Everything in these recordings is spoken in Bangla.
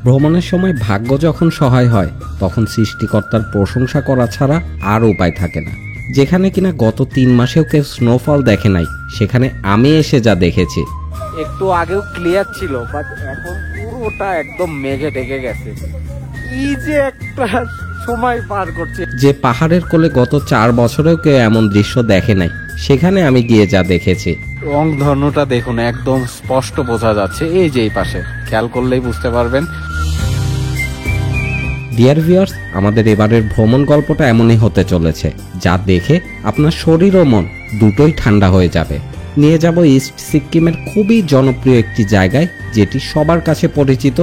ভ্রমণের সময় ভাগ্য যখন সহায় হয় তখন সৃষ্টিকর্তার প্রশংসা করা ছাড়া আর উপায় থাকে না। যেখানে কিনা গত 3 মাসেও কেউ স্নোফল দেখে নাই, সেখানে আমি এসে যা দেখেছি। একটু আগেও ক্লিয়ার ছিল, বাট এখন পুরোটা একদম মেঘে ঢেকে গেছে। কি যে একটা সময় পার করছে। যে পাহাড়ের কোলে গত 4 বছরেও কেউ এমন দৃশ্য দেখে নাই, সেখানে আমি গিয়ে যা দেখেছি। রংধনুটা দেখুন, একদম স্পষ্ট বোঝা যাচ্ছে। এই যে এই পাশে খেয়াল করলেই বুঝতে পারবেন। ডিয়ার ভিউয়ার্স, আমাদের এবারের ভ্রমণ গল্পটা এমনই হতে চলেছে, যা দেখে আপনার শরীর ও মন দুটোই ঠান্ডা হয়ে যাবে। নিয়ে যাব ইস্ট সিক্কিমের খুবই জনপ্রিয় একটি জায়গায়, যেটি সবার কাছে পরিচিত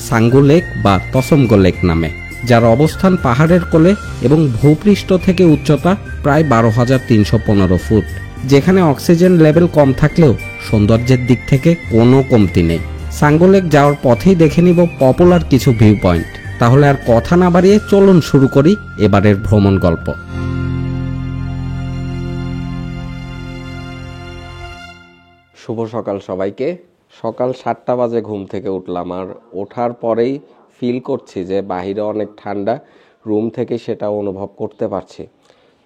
সাঙ্গু লেক বা তসমগো লেক নামে, যার অবস্থান পাহাড়ের কোলে এবং ভূপৃষ্ঠ থেকে উচ্চতা প্রায় 12,315 ফুট। যেখানে অক্সিজেন লেভেল কম থাকলেও সৌন্দর্যের দিক থেকে কোনো কমতি নেই। সাঙ্গু লেক যাওয়ার পথেই দেখে নিব পপুলার কিছু ভিউ পয়েন্ট। তাহলে আর কথা না বাড়িয়ে চলুন শুরু করি এবারের ভ্রমণ গল্প। শুভ সকাল সবাইকে। সকাল 7টা বাজে ঘুম থেকে উঠলাম, আর ওঠার পরেই ফিল করছি যে বাহিরে অনেক ঠান্ডা, রুম থেকে সেটা অনুভব করতে পারছি।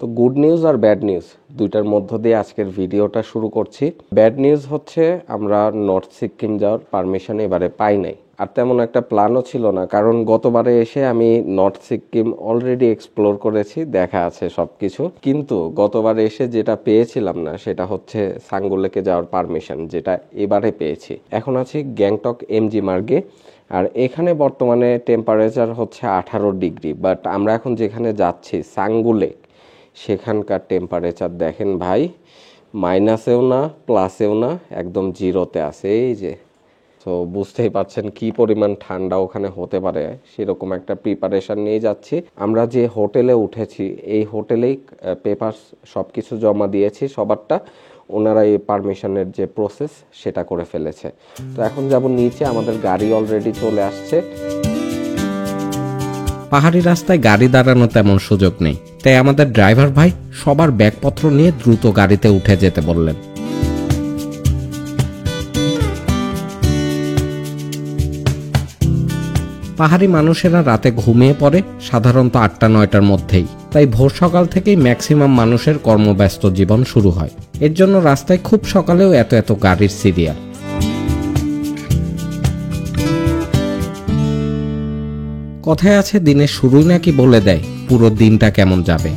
তো গুড নিউজ আর ব্যাড নিউজ দুইটার মধ্য দিয়ে আজকের ভিডিওটা শুরু করছি। ব্যাড নিউজ হচ্ছে আমরা নর্থ সিক্কিম যাওয়ার পারমিশন এবারে পাই নাই, আর তেমন একটা প্ল্যানও ছিল না, কারণ গতবারে এসে আমি নর্থ সিক্কিম অলরেডি এক্সপ্লোর করেছি, দেখা আছে সবকিছু। কিন্তু গতবারে এসে যেটা পেয়েছিলাম না সেটা হচ্ছে সাঙ্গু লেকে যাওয়ার পারমিশন, যেটা এবারে পেয়েছি। এখন আছি গ্যাংটক এমজি মার্গে, আর এখানে বর্তমানে টেম্পারেচার হচ্ছে 18 ডিগ্রি। বাট আমরা এখন যেখানে যাচ্ছি সাঙ্গু লেক, সেখানকার টেম্পারেচার দেখেন ভাই, মাইনাসেও না প্লাসেও না, একদম জিরোতে আছে। এই যে, তো বুঝতেই পারছেন কি পরিমাণ ঠান্ডা ওখানে হতে পারে, সেরকম একটা প্রিপারেশন নিয়ে যাচ্ছি। আমরা যে হোটেলে উঠেছি এই হোটেলেই পেপারস সব কিছু জমা দিয়েছি সবারটা, ওনারা এই পারমিশনের যে প্রসেস সেটা করে ফেলেছে। তো এখন যাব নিচে, আমাদের গাড়ি অলরেডি চলে আসছে। পাহাড়ি রাস্তায় গাড়ি দাঁড়ানো তেমন সুযোগ নেই, তাই আমাদের ড্রাইভার ভাই সবার ব্যাগপত্র নিয়ে দ্রুত গাড়িতে উঠে যেতে বললেন। পাহাড়ি মানুষেরা রাতে ঘুমিয়ে পড়ে সাধারণত 8টা-9টার মধ্যেই, তাই ভোর সকাল থেকেই ম্যাক্সিমাম মানুষের কর্মব্যস্ত জীবন শুরু হয়। এর জন্য রাস্তায় খুব সকালেও এত গাড়ির সিরিয়াল। কথায় আছে দিনের শুরুই নাকি বলে দেয় পুরো দিনটা কেমন যাবে।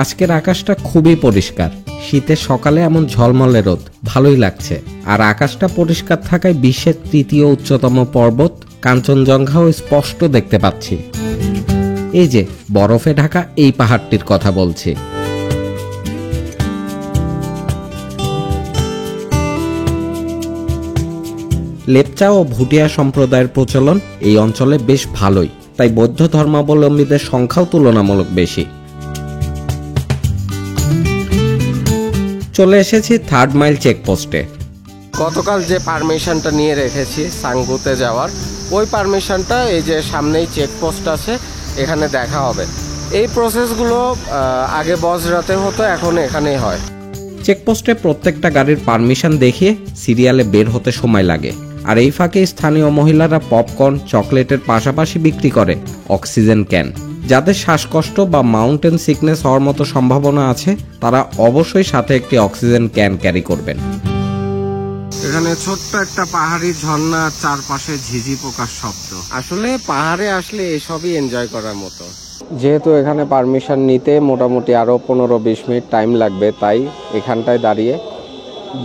আজকের আকাশটা খুবই পরিষ্কার, শীতের সকালে এমন ঝলমলে রোদ, ভালোই লাগছে। আর আকাশটা পরিষ্কার থাকায় বিশ্বের 3য় উচ্চতম পর্বত কাঞ্চনজঙ্ঘাও স্পষ্ট দেখতে পাচ্ছি। এই যে বরফে ঢাকা এই পাহাড়টির কথা বলছি। লেপচা ও ভুটিয়া সম্প্রদায়ের প্রচলন এই অঞ্চলে বেশ ভালোই, তাই বৌদ্ধ ধর্মাবলম্বীদের সংখ্যাও তুলনামূলক বেশি। চলে এসেছি 3rd মাইল চেকপোস্টে। গতকাল যে পারমিশনটা নিয়ে রেখেছি সাঙ্গুতে যাওয়ার, ওই পারমিশনটা এই যে সামনেই চেকপোস্ট আছে, এখানে দেখা হবে। এই প্রসেসগুলো আগে বজরাতে হতো, এখন এখানেই হয়। চেকপোস্টে প্রত্যেকটা গাড়ির পারমিশন দেখিয়ে সিরিয়ালে বের হতে সময় লাগে, আর এই ফাঁকে স্থানীয় মহিলারা পপকর্ন, চকলেটের পাশাপাশি বিক্রি করে অক্সিজেন ক্যান। যাদের শ্বাসকষ্ট বা মাউন্টেন সিকনেস হওয়ার মতো সম্ভাবনা আছে, তারা অবশ্যই সাথে একটি অক্সিজেন ক্যান ক্যারি করবেন। এখানে ছোট্ট একটা পাহাড়ি ঝর্ণা, চারপাশে ঝিঝি পোকার শব্দ। আসলে পাহাড়ে আসলে এসবই এনজয় করার মতো। যেহেতু এখানে পারমিশন নিতে মোটামুটি আরও 15-20 মিনিট টাইম লাগবে, তাই এখানটায় দাঁড়িয়ে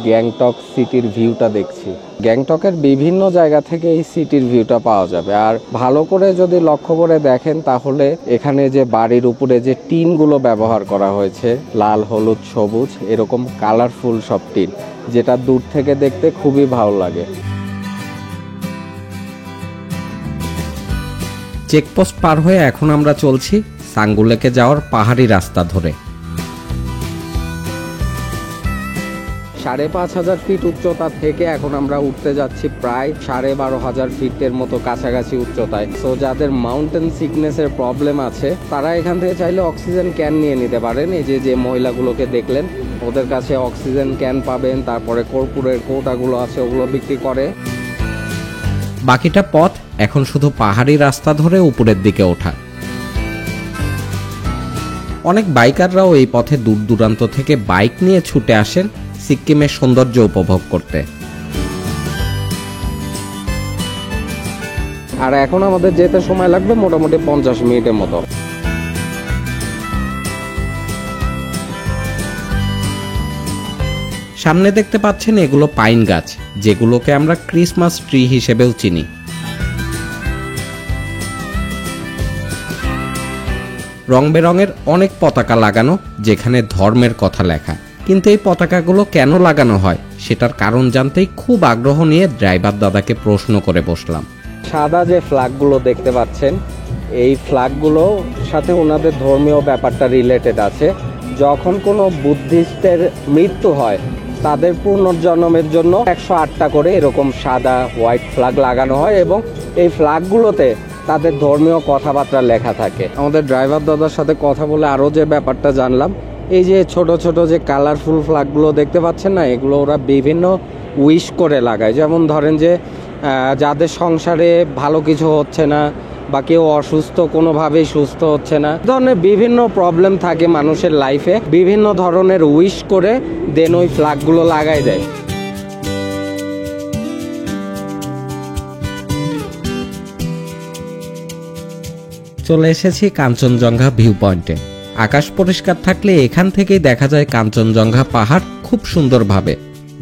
গ্যাংটক সিটির ভিউটা দেখছি। গ্যাংটকের বিভিন্ন জায়গা থেকে এই সিটির ভিউটা পাওয়া যাবে। আর ভালো করে যদি লক্ষ্য করে দেখেন তাহলে এখানে যে বাড়ির উপরে যে টিনগুলো ব্যবহার করা হয়েছে, লাল, হলুদ, সবুজ, এরকম কালারফুল সব টিন, যেটা দূর থেকে দেখতে খুবই ভালো লাগে। চেকপোস্ট পার হয়ে এখন আমরা চলছি সাঙ্গু লেকে যাওয়ার পাহাড়ি রাস্তা ধরে। 5,500 ফিট উচ্চতা থেকে এখন আমরা উঠতে যাচ্ছি প্রায় 12,500 ফিটের মতো কাছাকাছি উচ্চতায়। সো যাদের মাউন্টেন সিকনেসের প্রবলেম আছে তারা এখান থেকে চাইলে অক্সিজেন ক্যান নিয়ে নিতে পারেন। এই যে মহিলাগুলোকে দেখলেন, ওদের কাছে অক্সিজেন ক্যান পাবেন। তারপরে কর্পূরের কৌটাগুলো আছে, ওগুলো বিক্রি করে। বাকিটা পথ এখন শুধু পাহাড়ি রাস্তা ধরে উপরের দিকে ওঠা। অনেক বাইকাররাও এই পথে দূর দূরান্ত থেকে বাইক নিয়ে ছুটে আসেন সিক্কিমের সৌন্দর্য উপভোগ করতে। আর এখন আমাদের যেতে সময় লাগবে মোটামুটি 50 মিনিটের মতো। সামনে দেখতে পাচ্ছেন এগুলো পাইন গাছ, যেগুলোকে আমরা ক্রিসমাস ট্রি হিসেবেও চিনি। রং বেরঙের অনেক পতাকা লাগানো, যেখানে ধর্মের কথা লেখা। কিন্তু এই পতাকাগুলো কেন লাগানো হয় সেটার কারণ জানতেই খুব আগ্রহ নিয়ে ড্রাইভার দাদাকে প্রশ্ন করে বসলাম। সাদা যে ফ্ল্যাগগুলো দেখতে পাচ্ছেন, এই ফ্ল্যাগগুলোর সাথে ওনাদের ধর্মীয় ব্যাপারটা রিলেটেড আছে। যখন কোনো বুদ্ধিস্টের মৃত্যু হয়, তাদের পুনর্জন্মের জন্য 108টা করে এরকম সাদা হোয়াইট ফ্ল্যাগ লাগানো হয় এবং এই ফ্ল্যাগগুলোতে তাদের ধর্মীয় কথাবার্তা লেখা থাকে। আমাদের ড্রাইভার দাদার সাথে কথা বলে আরও যে ব্যাপারটা জানলাম, এই যে ছোট ছোট যে কালারফুল ফ্ল্যাগগুলো দেখতে পাচ্ছেন না, এগুলো ওরা বিভিন্ন উইশ করে লাগায়। যেমন ধরেন যে যাদের সংসারে ভালো কিছু হচ্ছে না বা কেউ অসুস্থ, কোনোভাবেই সুস্থ হচ্ছে না, ধরনের বিভিন্ন প্রবলেম থাকে মানুষের লাইফে, বিভিন্ন ধরনের উইশ করে দেন ওই ফ্ল্যাগগুলো লাগাই দেয়। চলে এসেছি কাঞ্চনজঙ্ঘা ভিউ পয়েন্টে। আকাশ পরিষ্কার থাকলে এখান থেকেই দেখা যায় কাঞ্চনজঙ্ঘা পাহাড় খুব সুন্দরভাবে।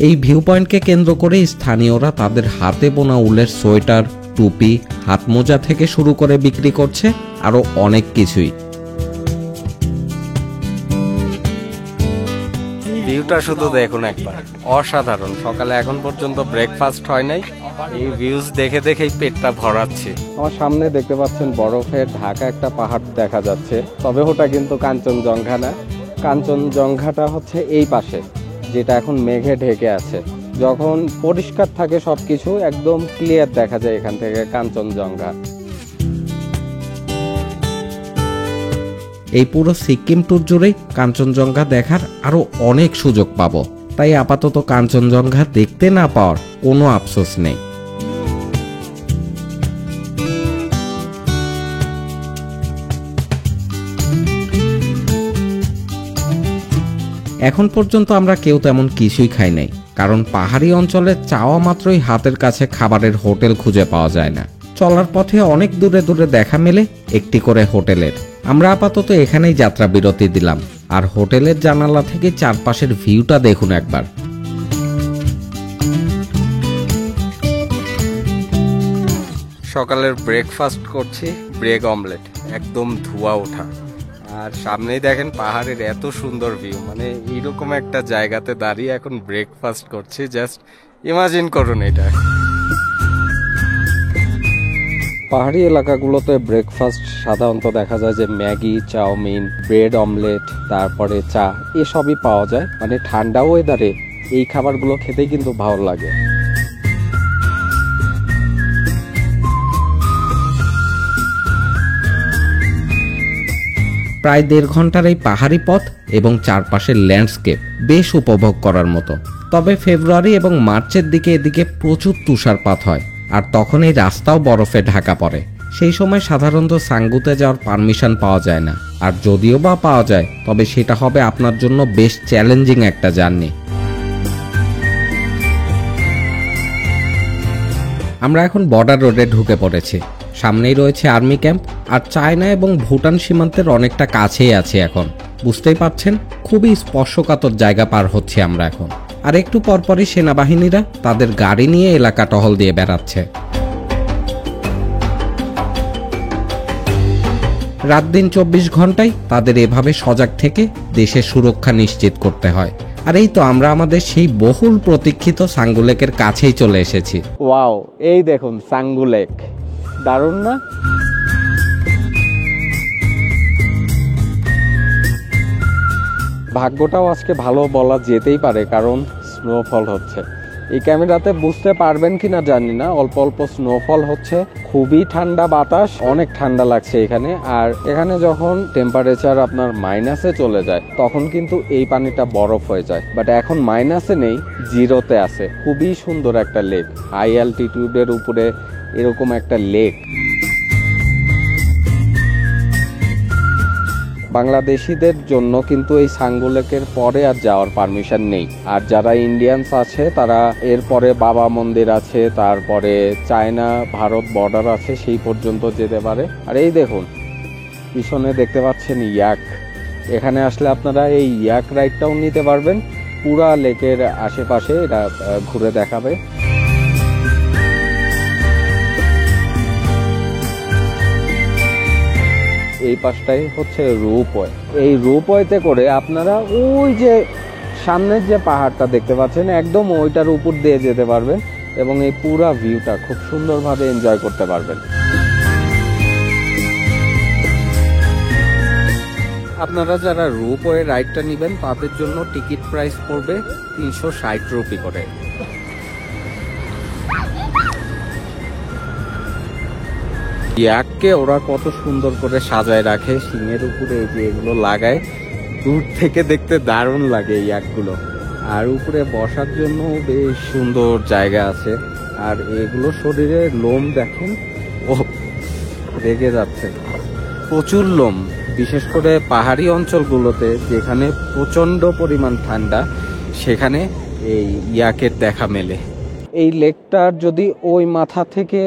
এই ভিউ পয়েন্টকে কেন্দ্র করে স্থানীয়রা তাদের হাতে বোনা উলের সোয়েটার, টুপি, হাত মোজা থেকে শুরু করে বিক্রি করছে আরো অনেক কিছুই। ভিউটা শুধু দেখুন একবার, অসাধারণ। সকালে এখন পর্যন্ত ব্রেকফাস্ট হয় নাই, এই ভিউজ দেখে দেখেই পেটটা ভরাচ্ছে। আমার সামনে দেখতে পাচ্ছেন বরফের ঢাকা একটা পাহাড় দেখা যাচ্ছে, তবে ওটা কিন্তু কাঞ্চনজঙ্ঘা না। কাঞ্চনজঙ্ঘাটা হচ্ছে এই পাশে, যেটা এখন মেঘে ঢেকে আছে। যখন পরিষ্কার থাকে সবকিছু একদম ক্লিয়ার দেখা যায় এখান থেকে কাঞ্চনজঙ্ঘা। এই পুরো সিকিম ট্যুর জুড়েই কাঞ্চনজঙ্ঘা দেখার আরো অনেক সুযোগ পাবো, তাই আপাতত কাঞ্চনজঙ্ঘা দেখতে না পাওয়ার কোনো আফসোস নেই। এখন পর্যন্ত আমরা কেউ তেমন কিছুই খাই নাই, কারণ পাহাড়ি অঞ্চলে চাওয়া মাত্রই হাতের কাছে খাবারের হোটেল খুঁজে পাওয়া যায় না। চলার পথে অনেক দূরে দূরে দেখা মেলে একটি করে হোটেলের। আমরা আপাতত এখানেই যাত্রা বিরতি দিলাম, আর হোটেলের জানালা থেকে চারপাশের ভিউটা দেখুন একবার। সকালের ব্রেকফাস্ট করছি, ব্রেড অমলেট, একদম ধোয়া ওঠা। আর সামনেই দেখেন পাহাড়ের এত সুন্দর ভিউ, মানে এইরকম একটা জায়গাতে দাঁড়িয়ে এখন ব্রেকফাস্ট করছি, জাস্ট ইমাজিন করুন এটা। পাহাড়ি এলাকাগুলোতে ব্রেকফাস্ট সাধারণত দেখা যায় যে ম্যাগি, চাউমিন, ব্রেড অমলেট, তারপরে চা, এসবই পাওয়া যায়। মানে ঠান্ডা ওয়েদারে এই খাবারগুলো খেতেই কিন্তু ভালো লাগে। প্রায় 1.5 ঘন্টার এই পাহাড়ি পথ এবং চারপাশের ল্যান্ডস্কেপ বেশ উপভোগ করার মতো। তবে ফেব্রুয়ারি এবং মার্চের দিকে এদিকে প্রচুর তুষারপাত হয়, আর তখন এই রাস্তাও বরফে ঢাকা পড়ে। সেই সময় সাধারণত সাঙ্গুতে যাওয়ার পারমিশন পাওয়া যায় না, আর যদিও বা পাওয়া যায় তবে সেটা হবে আপনার জন্য বেশ চ্যালেঞ্জিং একটা জার্নি। আমরা এখন বর্ডার রোডে ঢুকে পড়েছি। সামনেই রয়েছে আর্মি ক্যাম্প, আর চায়না এবং ভুটান সীমান্তের অনেকটা কাছেই আছে এখন। বুঝতেই পারছেন খুবই স্পর্শকাতর জায়গা পার হচ্ছে আমরা এখন। আর একটু পরপরই সেনাবাহিনীরা তাদের গাড়ি নিয়ে এলাকা টহল দিয়ে বেড়াচ্ছে। রাত দিন 24 ঘন্টায় তাদের এভাবে সজাগ থেকে দেশের সুরক্ষা নিশ্চিত করতে হয়। আর এই তো আমরা আমাদের সেই বহুল প্রতীক্ষিত সাঙ্গু লেকের কাছেই চলে এসেছি। ওয়াও, এই দেখুন সাঙ্গু লেক, দারুণ না? ভাগ্যটাও আজকে ভালো বলা যেতেই পারে, কারণ স্নোফল হচ্ছে। এই ক্যামেরাতে বুঝতে পারবেন কিনা জানি না, অল্প অল্প স্নোফল হচ্ছে, খুবই ঠান্ডা বাতাস, অনেক ঠান্ডা লাগছে এখানে। আর এখানে যখন টেম্পারেচার আপনার মাইনাসে চলে যায় তখন কিন্তু এই পানিটা বরফ হয়ে যায়, বাট এখন মাইনাসে নেই, জিরোতে আছে। খুবই সুন্দর একটা লেক, হাই অ্যালটিটিউডের উপরে এরকম একটা লেক। বাংলাদেশিদের জন্য কিন্তু এই সাঙ্গু লেকের পরে আর যাওয়ার পারমিশন নেই। আর যারা ইন্ডিয়ানস আছে তারা এরপরে বাবা মন্দির আছে, তারপরে চায়না ভারত বর্ডার আছে, সেই পর্যন্ত যেতে পারে। আর এই দেখুন পিছনে দেখতে পাচ্ছেন ইয়াক। এখানে আসলে আপনারা এই ইয়াক রাইডটাও নিতে পারবেন। পুরা লেকের আশেপাশে এটা ঘুরে দেখাবে। এই পাশটাই হচ্ছে রোপওয়ে। এই রোপওয়েতে করে আপনারা ওই যে সামনের যে পাহাড়টা দেখতে পাচ্ছেন একদম ওইটার উপর দিয়ে যেতে পারবেন এবং এই পুরা ভিউটা খুব সুন্দরভাবে এনজয় করতে পারবেন। আপনারা যারা রোপওয়ে রাইডটা নেবেন তাদের জন্য টিকিট প্রাইস পড়বে 360 রুপি করে। ইয়াককে ওরা কত সুন্দর করে সাজায় রাখে, শিঙের উপরে এই যে এগুলো লাগায়, দূর থেকে দেখতে দারুণ লাগে ইয়াকগুলো। আর উপরে বসার জন্য বেশ সুন্দর জায়গা আছে। আর এগুলো শরীরে লোম দেখেন, ও রেগে যাচ্ছে, প্রচুর লোম। বিশেষ করে পাহাড়ি অঞ্চলগুলোতে যেখানে প্রচন্ড পরিমাণ ঠান্ডা, সেখানে এই ইয়াকের দেখা মেলে। এই লেকটার যদি ওই মাথা থেকে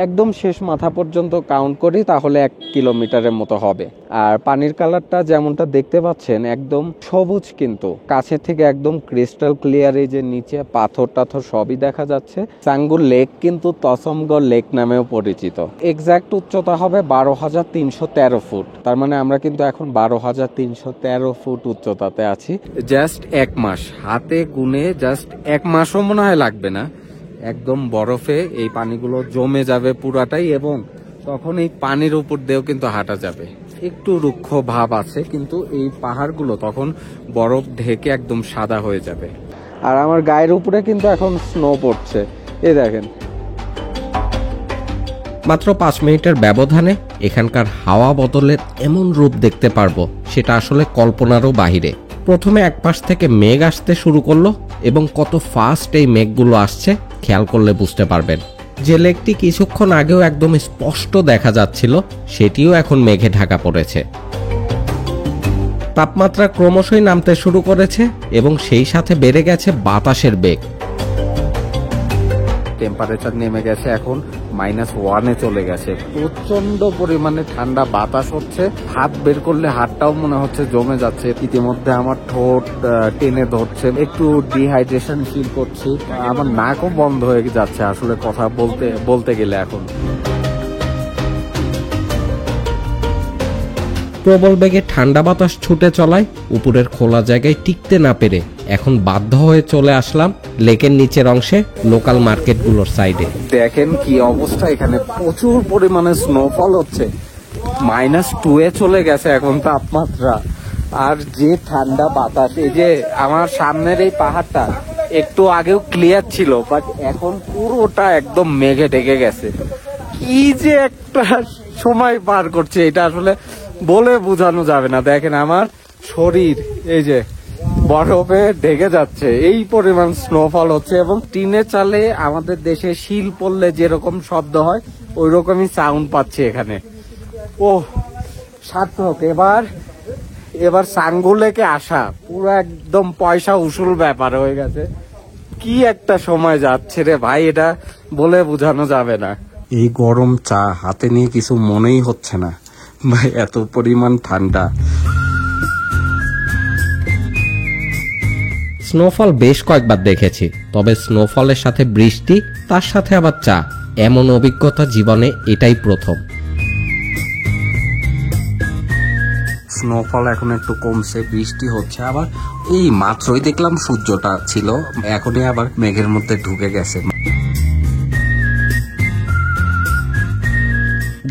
একদম শেষ মাথা পর্যন্ত কাউন্ট করি তাহলে 1 কিলোমিটারের মতো হবে। আর পানির কালারটা যেমনটা দেখতে পাচ্ছেন একদম সবুজ, কিন্তু কাছে থেকে একদম ক্রিস্টাল ক্লিয়ার। এই যে নিচে পাথর টাথর সবই দেখা যাচ্ছে। সাঙ্গু লেক কিন্তু তসমগড় লেক নামেও পরিচিত। এক্সাক্ট উচ্চতা হবে 12,313 ফুট। তার মানে আমরা কিন্তু এখন 12,313 ফুট উচ্চতাতে আছি। জাস্ট 1 মাস, হাতে গুনে জাস্ট 1 মাসও মনে হয় লাগবে না, একদম বরফে এই পানিগুলো জমে যাবে পুরাটাই, এবং তখন এই পানির উপর দিয়েও কিন্তু হাঁটা যাবে। একটু রুক্ষ ভাব আছে, কিন্তু এই পাহাড়গুলো তখন বরফ ঢেকে একদম সাদা হয়ে যাবে। আর আমার গায়ের উপরে কিন্তু এখন স্নো পড়ছে, এই দেখেন। মাত্র 5 মিনিটের ব্যবধানে এখানকার হাওয়া বদলের এমন রূপ দেখতে পারবো, সেটা আসলে কল্পনারও বাহিরে। প্রথমে এক পাশ থেকে মেঘ আসতে শুরু করলো এবং কত ফাস্ট এই মেঘগুলো আসছে খেয়াল করলে বুঝতে পারবেন। যে লেকটি কিছুক্ষণ আগেও একদম স্পষ্ট দেখা যাচ্ছিল, সেটিও এখন মেঘে ঢাকা পড়েছে। তাপমাত্রা ক্রমশই নামতে শুরু করেছে এবং সেই সাথে বেড়ে গেছে বাতাসের বেগ। টেম্পারেচার নেমে গেছে, এখন -1-এ চলে গেছে। প্রচন্ড পরিমাণে ঠান্ডা বাতাস হচ্ছে, হাত বের করলে হাতটাও মনে হচ্ছে জমে যাচ্ছে। ইতিমধ্যে আমার ঠোঁট টেনে ধরছে, একটু ডিহাইড্রেশন ফিল করছি, আমার নাকও বন্ধ হয়ে যাচ্ছে আসলে কথা বলতে গেলে। এখন প্রবল বেগে ঠান্ডা বাতাস ছুটে চলায় উপরের খোলা জায়গায় টিকতে না পেরে এখন বাধ্য হয়ে চলে আসলাম লেকের নিচের অংশে, লোকাল মার্কেটগুলোর সাইডে। দেখেন কি অবস্থা, এখানে প্রচুর পরিমাণে স্নোফল হচ্ছে। -2-এ চলে গেছে এখন তাপমাত্রা। আর যে ঠান্ডা বাতাস, এই যে আমার সামনের এই পাহাড়টা একটু আগেও ক্লিয়ার ছিল, বাট এখন পুরোটা একদম মেঘে ঢেকে গেছে। কি যে একটা সময় পার করছে, এটা আসলে বলে বোঝানো যাবে না। দেখেন আমার শরীর এই যে বরফে ঢেকে যাচ্ছে, এই পরিমাণ স্নোফল হচ্ছে। এবং টিনের চালে আমাদের দেশে শিল পড়লে যেরকম শব্দ হয় ওই রকমই সাউন্ড পাচ্ছে এখানে। ও সার্থক, এবার সাঙ্গু লেকে আসা পুরো একদম পয়সা উসুল ব্যাপার হয়ে গেছে। কি একটা সময় যাচ্ছে রে ভাই, এটা বলে বোঝানো যাবে না। এই গরম চা হাতে নিয়ে কিছু মনেই হচ্ছে না ভাই, এত পরিমাণ ঠান্ডা। স্নোফল বেশ কয়েকবার দেখেছি, তবে স্নোফলের সাথে বৃষ্টি, তার সাথে আবার চা, এমন অভিজ্ঞতা জীবনে এটাই প্রথম। স্নোফল এখন একটু কমছে, বৃষ্টি হচ্ছে। আবার এই মাত্রই দেখলাম সূর্যটা ছিল, এখনই আবার মেঘের মধ্যে ঢুকে গেছে।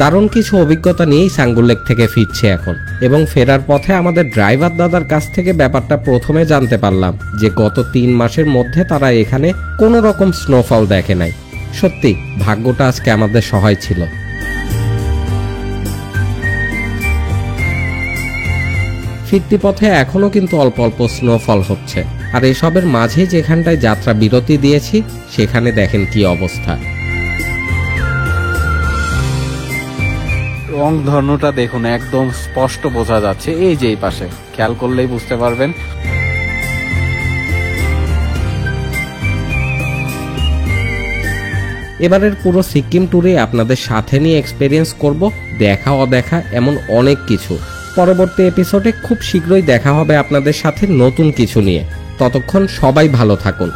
দারুণ কিছু অভিজ্ঞতা নিয়েই সাঙ্গু লেক থেকে ফিরছে এখন, এবং ফেরার পথে আমাদের ড্রাইভার দাদার কাছ থেকে ব্যাপারটা প্রথমে জানতে পারলাম যে গত 3 মাসের মধ্যে তারা এখানে কোনো রকম স্নোফল দেখে নাই। সত্যি ভাগ্যটা আজকে আমাদের সহায় ছিল। ফিরতি পথে এখনো কিন্তু অল্প অল্প স্নোফল হচ্ছে, আর এসবের মাঝে যেখানটায় যাত্রা বিরতি দিয়েছি সেখানে দেখেন কি অবস্থা। রং ধর্মটা দেখুন একদম স্পষ্ট বোঝা যাচ্ছে, এই যে এই পাশে খেয়াল করলেই বুঝতে পারবেন। এবারের পুরো সিকিম ট্যুরে আপনাদের সাথে নিয়ে এক্সপেরিয়েন্স করব দেখা অদেখা এমন অনেক কিছু। পরবর্তী এপিসোডে খুব শীঘ্রই দেখা হবে আপনাদের সাথে নতুন কিছু নিয়ে। ততক্ষণ সবাই ভালো থাকুন।